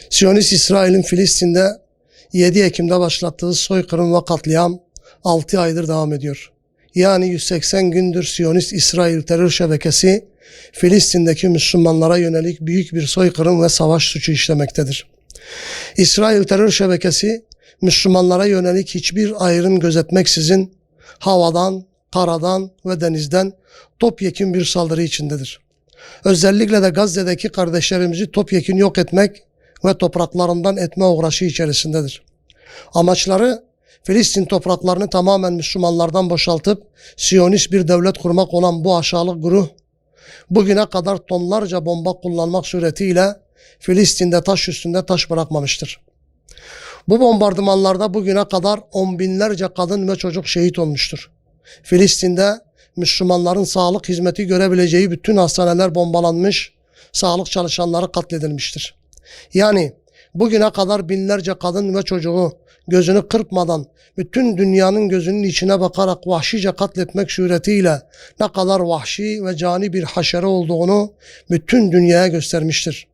Siyonist İsrail'in Filistin'de 7 Ekim'de başlattığı soykırım ve katliam 6 aydır devam ediyor. Yani 180 gündür Siyonist İsrail terör şebekesi Filistin'deki Müslümanlara yönelik büyük bir soykırım ve savaş suçu işlemektedir. İsrail terör şebekesi Müslümanlara yönelik hiçbir ayrım gözetmeksizin havadan, karadan ve denizden topyekün bir saldırı içindedir. Özellikle de Gazze'deki kardeşlerimizi topyekün yok etmek ve topraklarından etme uğraşı içerisindedir. Amaçları Filistin topraklarını tamamen Müslümanlardan boşaltıp Siyonist bir devlet kurmak olan bu aşağılık güruh, bugüne kadar tonlarca bomba kullanmak suretiyle Filistin'de taş üstünde taş bırakmamıştır. Bu bombardımanlarda bugüne kadar on binlerce kadın ve çocuk şehit olmuştur. Filistin'de Müslümanların sağlık hizmeti görebileceği bütün hastaneler bombalanmış, sağlık çalışanları katledilmiştir. Yani bugüne kadar binlerce kadın ve çocuğu gözünü kırpmadan bütün dünyanın gözünün içine bakarak vahşice katletmek suretiyle ne kadar vahşi ve cani bir haşere olduğunu bütün dünyaya göstermiştir.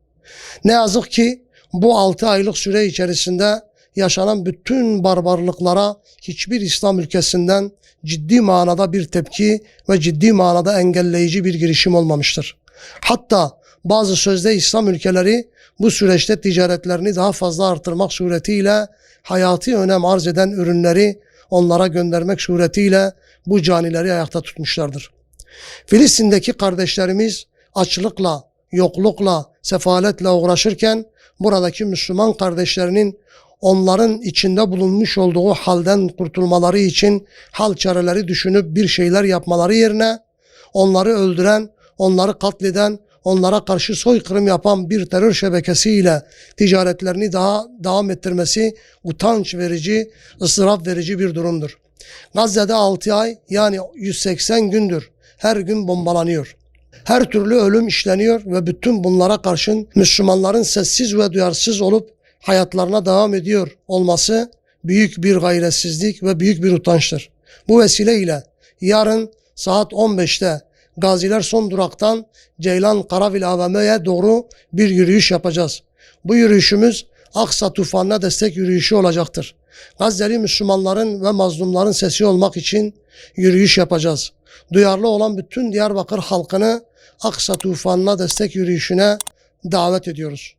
Ne yazık ki bu 6 aylık süre içerisinde yaşanan bütün barbarlıklara hiçbir İslam ülkesinden ciddi manada bir tepki ve ciddi manada engelleyici bir girişim olmamıştır. Hatta bazı sözde İslam ülkeleri bu süreçte ticaretlerini daha fazla artırmak suretiyle hayati önem arz eden ürünleri onlara göndermek suretiyle bu canileri ayakta tutmuşlardır. Filistin'deki kardeşlerimiz açlıkla, yoklukla, sefaletle uğraşırken buradaki Müslüman kardeşlerinin onların içinde bulunmuş olduğu halden kurtulmaları için hal çareleri düşünüp bir şeyler yapmaları yerine onları öldüren, onları katleden, onlara karşı soykırım yapan bir terör şebekesiyle ticaretlerini daha devam ettirmesi utanç verici, ıstırap verici bir durumdur. Gazze'de 6 ay yani 180 gündür her gün bombalanıyor. Her türlü ölüm işleniyor ve bütün bunlara karşın Müslümanların sessiz ve duyarsız olup hayatlarına devam ediyor olması büyük bir gayretsizlik ve büyük bir utançtır. Bu vesileyle yarın saat 15'te Gaziler Son Durak'tan Ceylan Karavil AVM'ye doğru bir yürüyüş yapacağız. Bu yürüyüşümüz Aksa tufanına destek yürüyüşü olacaktır. Gazze'li Müslümanların ve mazlumların sesi olmak için yürüyüş yapacağız. Duyarlı olan bütün Diyarbakır halkını Aksa tufanına destek yürüyüşüne davet ediyoruz.